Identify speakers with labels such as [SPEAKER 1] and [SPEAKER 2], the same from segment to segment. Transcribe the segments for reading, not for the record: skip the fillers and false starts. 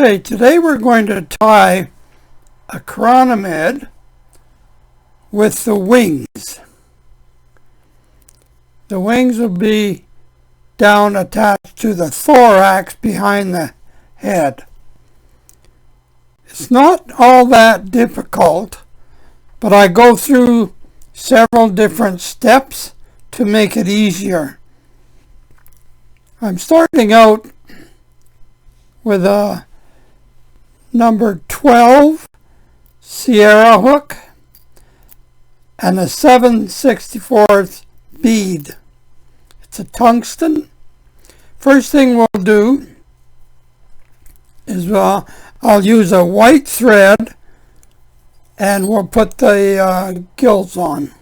[SPEAKER 1] Okay, today we're going to tie a chironomid with the wings. The wings will be down attached to the thorax behind the head. It's not all that difficult, but I go through several different steps to make it easier. I'm starting out with a number 12 Sierra hook and a 7/64 bead. It's a tungsten. First thing we'll do is I'll use a white thread and we'll put the gills on.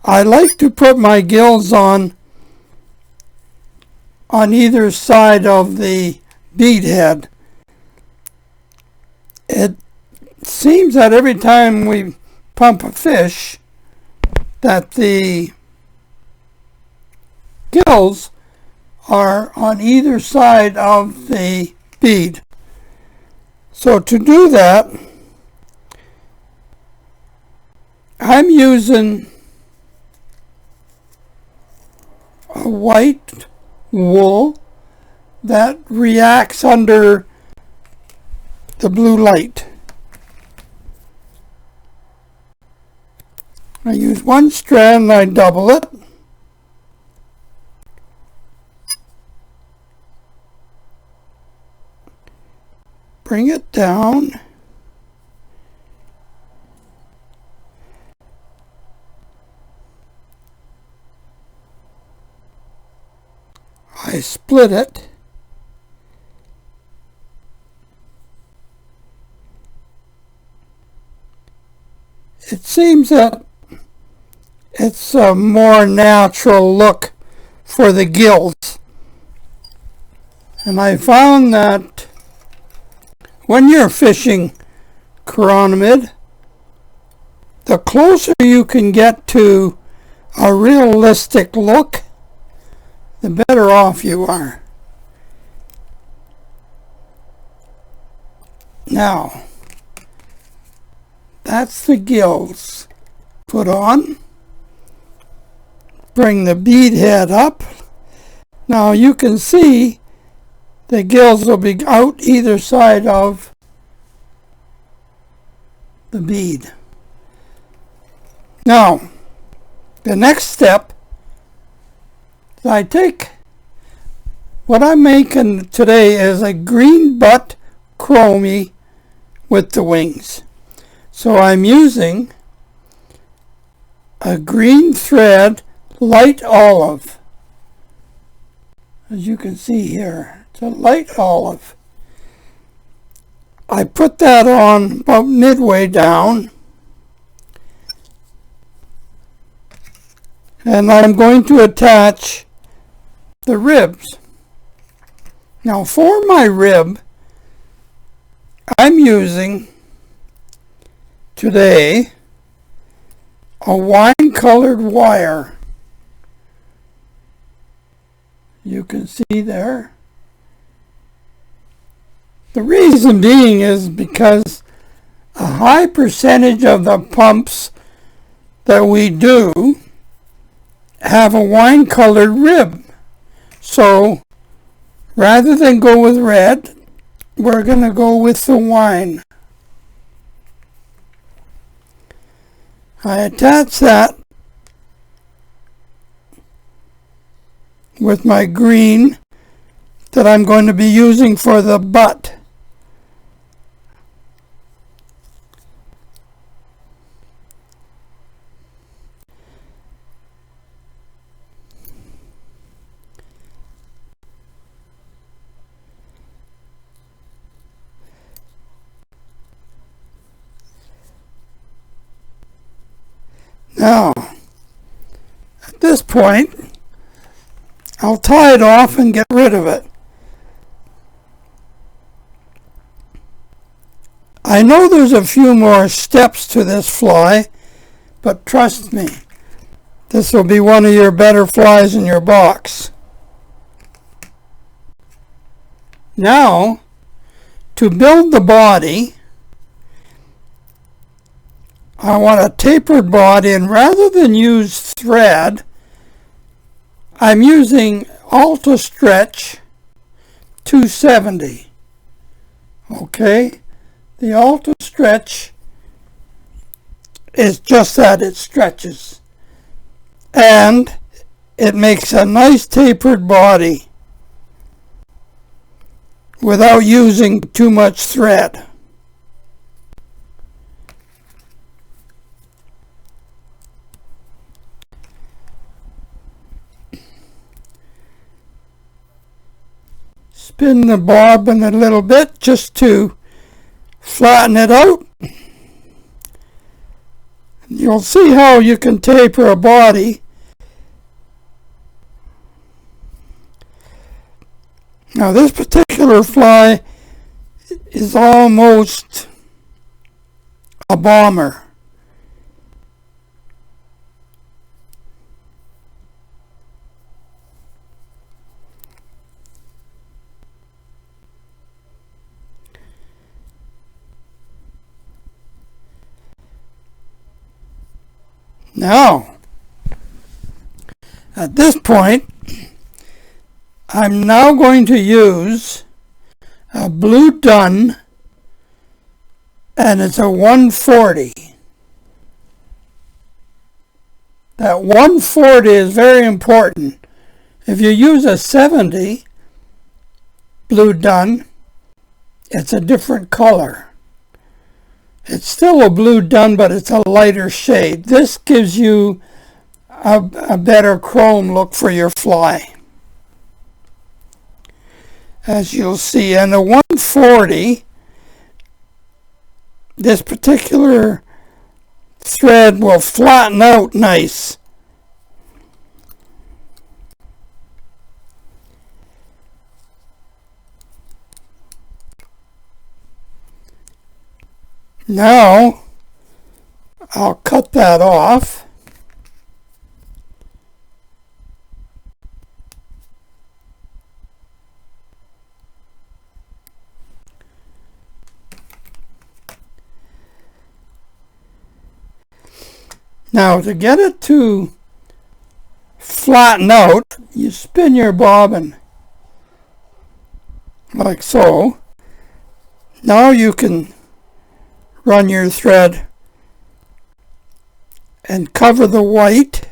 [SPEAKER 1] I like to put my gills on either side of the bead head. It seems that every time we pump a fish that the gills are on either side of the bead. So to do that, I'm using a white wool that reacts under the blue light. I use one strand and I double it. Bring it down. I split it. It seems that it's a more natural look for the gills. And I found that when you're fishing chironomid, the closer you can get to a realistic look, the better off you are. Now, that's the gills put on. Bring the bead head up. Now you can see the gills will be out either side of the bead. Now, the next step, I take what I'm making today is a green butt chromie with the wings. So I'm using a green thread, light olive. As you can see here, it's a light olive. I put that on about midway down. And I'm going to attach the ribs. Now for my rib, I'm using today a wine colored wire. You can see there. The reason being is because a high percentage of the pumps that we do have a wine colored rib. So rather than go with red, we're going to go with the wine. I attach that with my green that I'm going to be using for the butt. Now, at this point, I'll tie it off and get rid of it. I know there's a few more steps to this fly, but trust me, this will be one of your better flies in your box. Now, to build the body, I want a tapered body, and rather than use thread, I'm using Ultra Stretch 270. Okay, the Ultra Stretch is just that, it stretches. And it makes a nice tapered body without using too much thread. Spin the bobbin a little bit just to flatten it out. You'll see how you can taper a body. Now this particular fly is almost a bomber. Now, at this point, I'm now going to use a blue dun, and it's a 140. That 140 is very important. If you use a 70 blue dun, it's a different color. It's still a blue dun, but it's a lighter shade. This gives you a better chrome look for your fly, as you'll see. And the 140, this particular thread will flatten out nice. Now, I'll cut that off. Now, to get it to flatten out, you spin your bobbin like so. Now you can run your thread and cover the white.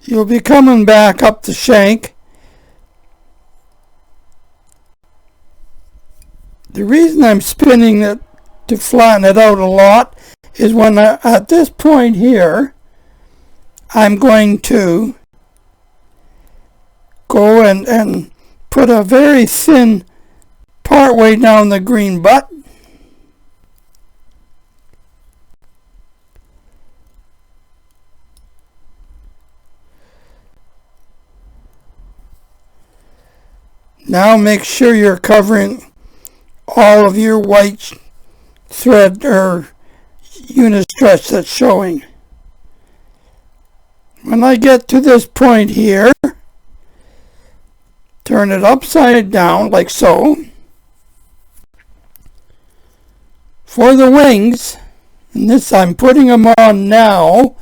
[SPEAKER 1] You'll be coming back up the shank. The reason I'm spinning it to flatten it out a lot is when at this point here, I'm going to go and put a very thin part way down the green butt. Now make sure you're covering all of your white thread or unit stretch that's showing. When I get to this point here, turn it upside down like so. For the wings, and this I'm putting them on now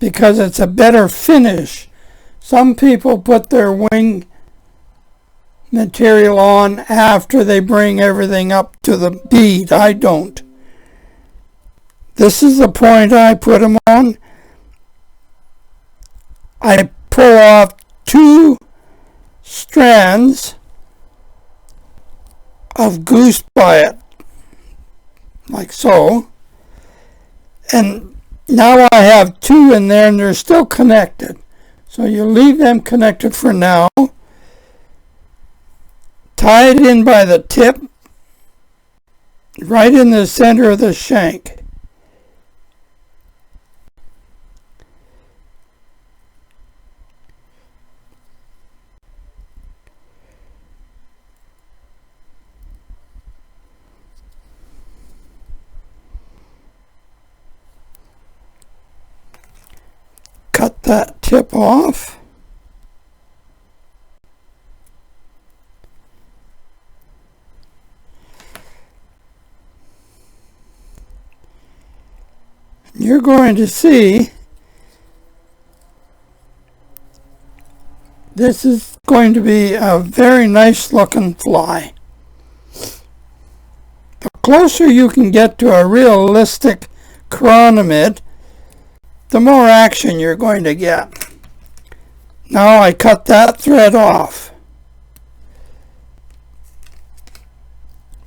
[SPEAKER 1] because it's a better finish. Some people put their wing material on after they bring everything up to the bead. I don't. This is the point I put them on. I pull off 2 strands of goose biot, like so. And now I have 2 in there and they're still connected. So you leave them connected for now. Tie it in by the tip, right in the center of the shank. Cut that tip off. you're going to see this is going to be a very nice looking fly. The closer you can get to a realistic chironomid, the more action you're going to get. Now I cut that thread off.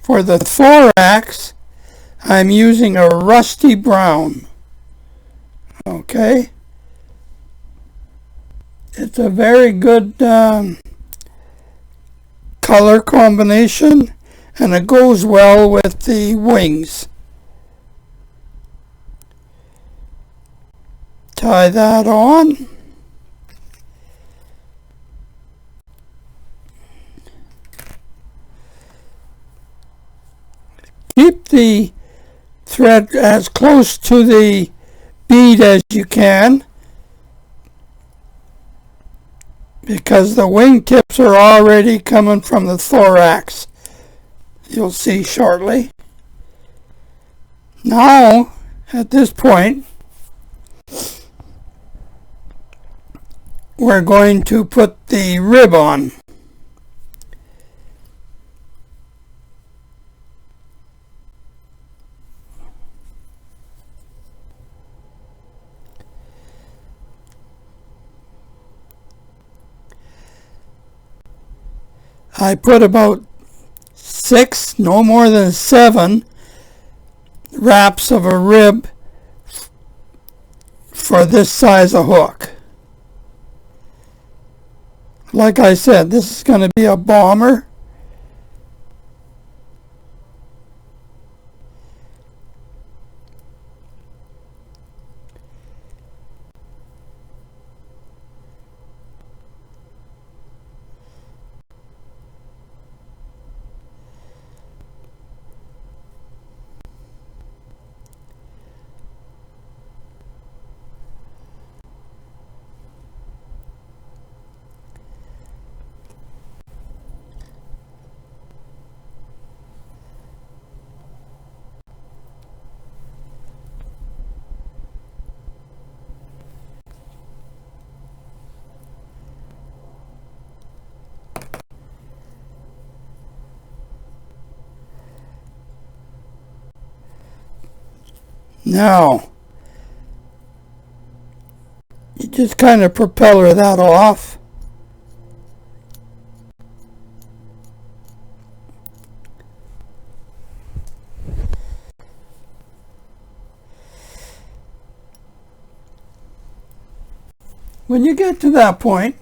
[SPEAKER 1] For the thorax, I'm using a rusty brown. Okay? It's a very good color combination, and it goes well with the wings. Tie that on. Keep the thread as close to the bead as you can, because the wingtips are already coming from the thorax. You'll see shortly. Now, at this point, we're going to put the rib on. I put about 6, no more than 7 wraps of a rib for this size of hook. Like I said, this is going to be a bomber. Now, you just kind of propeller that off. When you get to that point,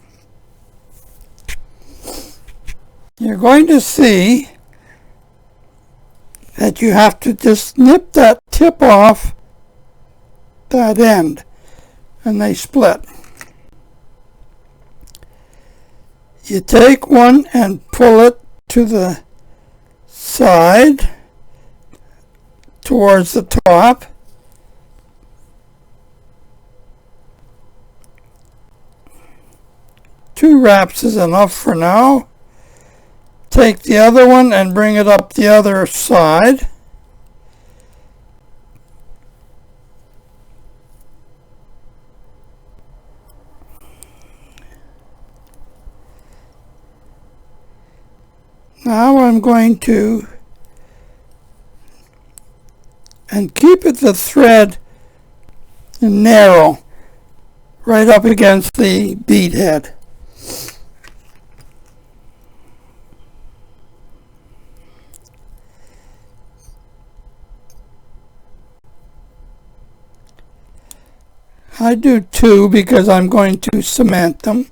[SPEAKER 1] you're going to see that you have to just nip that tip off that end, and they split. You take one and pull it to the side towards the top. Two wraps is enough for now. Take the other one and bring it up the other side. Now I'm going to, and keep it the thread narrow, right up against the bead head. I do 2 because I'm going to cement them.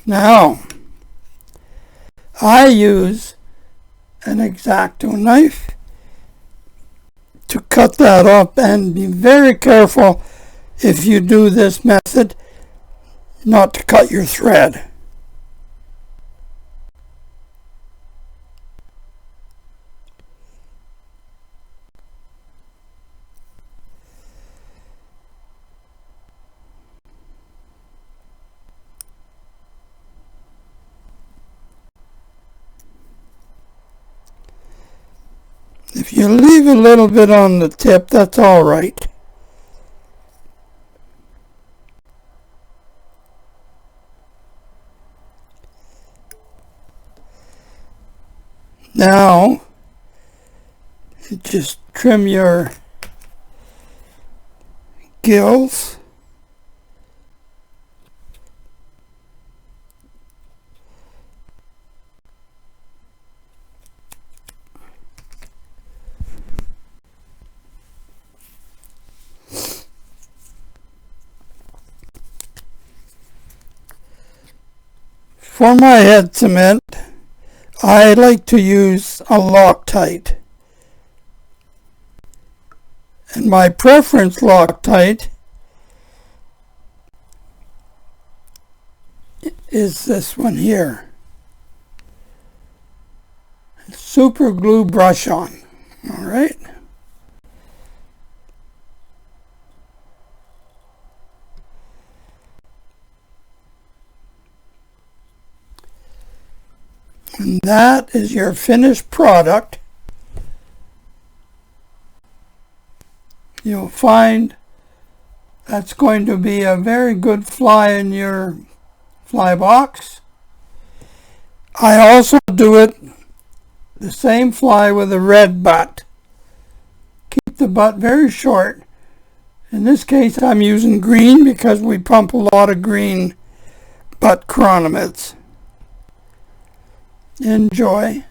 [SPEAKER 1] Now, I use an X-Acto knife to cut that up, and be very careful if you do this method not to cut your thread. If you leave a little bit on the tip, that's all right. Now, you just trim your gills. For my head cement, I like to use a Loctite. And my preference Loctite is this one here. Super glue brush on. All right. And that is your finished product. You'll find that's going to be a very good fly in your fly box. I also do it the same fly with a red butt. Keep the butt very short. In this case I'm using green because we pump a lot of green butt chironomids. Enjoy.